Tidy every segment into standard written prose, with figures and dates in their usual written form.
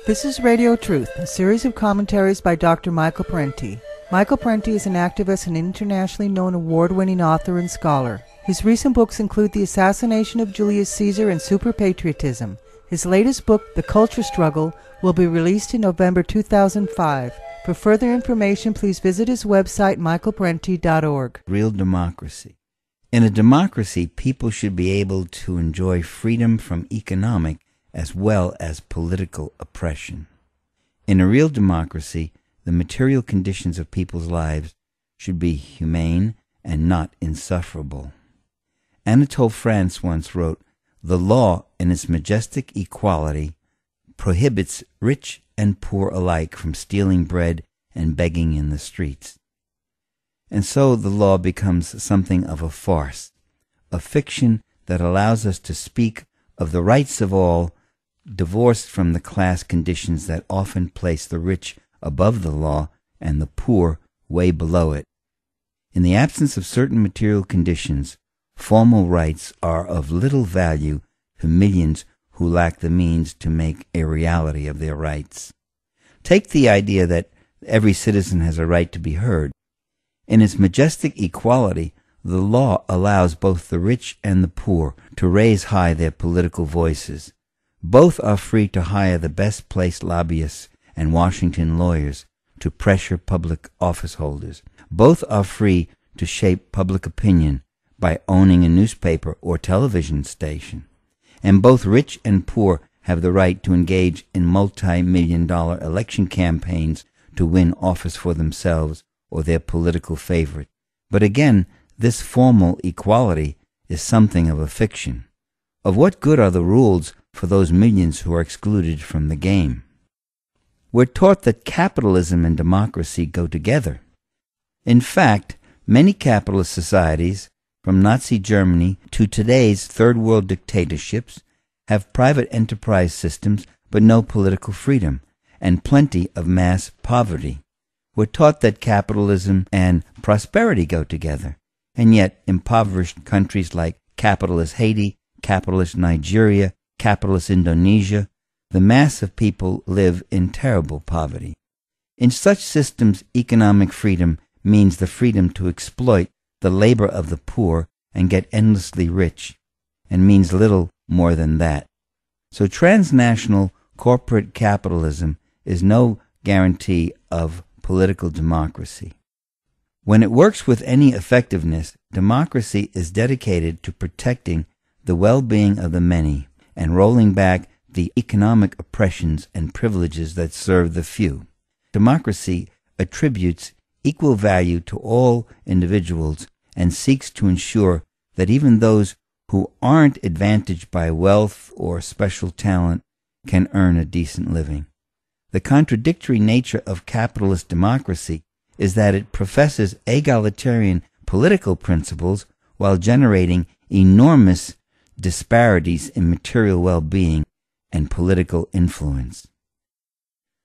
This is Radio Truth, a series of commentaries by Dr. Michael Parenti. Michael Parenti is an activist and internationally known award-winning author and scholar. His recent books include The Assassination of Julius Caesar and Superpatriotism. His latest book, The Culture Struggle, will be released in November 2005. For further information, please visit his website, michaelparenti.org. Real democracy. In a democracy, people should be able to enjoy freedom from economic as well as political oppression. In a real democracy, the material conditions of people's lives should be humane and not insufferable. Anatole France once wrote, "The law, in its majestic equality, prohibits rich and poor alike from stealing bread and begging in the streets." And so the law becomes something of a farce, a fiction that allows us to speak of the rights of all, divorced from the class conditions that often place the rich above the law and the poor way below it. In the absence of certain material conditions, formal rights are of little value to millions who lack the means to make a reality of their rights. Take the idea that every citizen has a right to be heard. In its majestic equality, the law allows both the rich and the poor to raise high their political voices. Both are free to hire the best-placed lobbyists and Washington lawyers to pressure public office holders. Both are free to shape public opinion by owning a newspaper or television station. And both rich and poor have the right to engage in multi-million-dollar election campaigns to win office for themselves or their political favorite. But again, this formal equality is something of a fiction. Of what good are the rules for those millions who are excluded from the game? We're taught that capitalism and democracy go together. In fact, many capitalist societies, from Nazi Germany to today's third world dictatorships, have private enterprise systems but no political freedom, and plenty of mass poverty. We're taught that capitalism and prosperity go together, and yet impoverished countries like capitalist Haiti, capitalist Nigeria, capitalist Indonesia, the mass of people live in terrible poverty. In such systems, economic freedom means the freedom to exploit the labor of the poor and get endlessly rich, and means little more than that. So transnational corporate capitalism is no guarantee of political democracy. When it works with any effectiveness, democracy is dedicated to protecting the well-being of the many and rolling back the economic oppressions and privileges that serve the few. Democracy attributes equal value to all individuals and seeks to ensure that even those who aren't advantaged by wealth or special talent can earn a decent living. The contradictory nature of capitalist democracy is that it professes egalitarian political principles while generating enormous disparities in material well-being and political influence.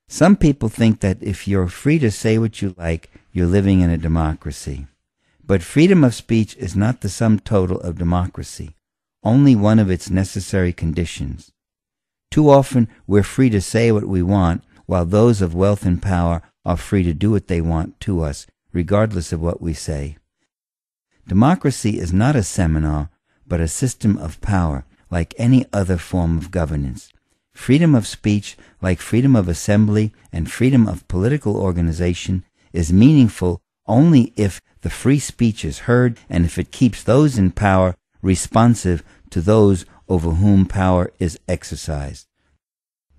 Some people think that if you're free to say what you like, you're living in a democracy. But freedom of speech is not the sum total of democracy, only one of its necessary conditions. Too often we're free to say what we want, while those of wealth and power are free to do what they want to us, regardless of what we say. Democracy is not a seminar, but a system of power, like any other form of governance. Freedom of speech, like freedom of assembly and freedom of political organization, is meaningful only if the free speech is heard and if it keeps those in power responsive to those over whom power is exercised.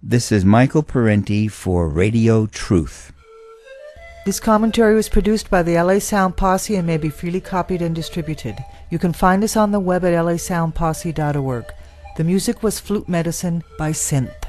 This is Michael Parenti for Radio Truth. This commentary was produced by the LA Sound Posse and may be freely copied and distributed. You can find us on the web at lasoundposse.org. The music was Flute Medicine by Synth.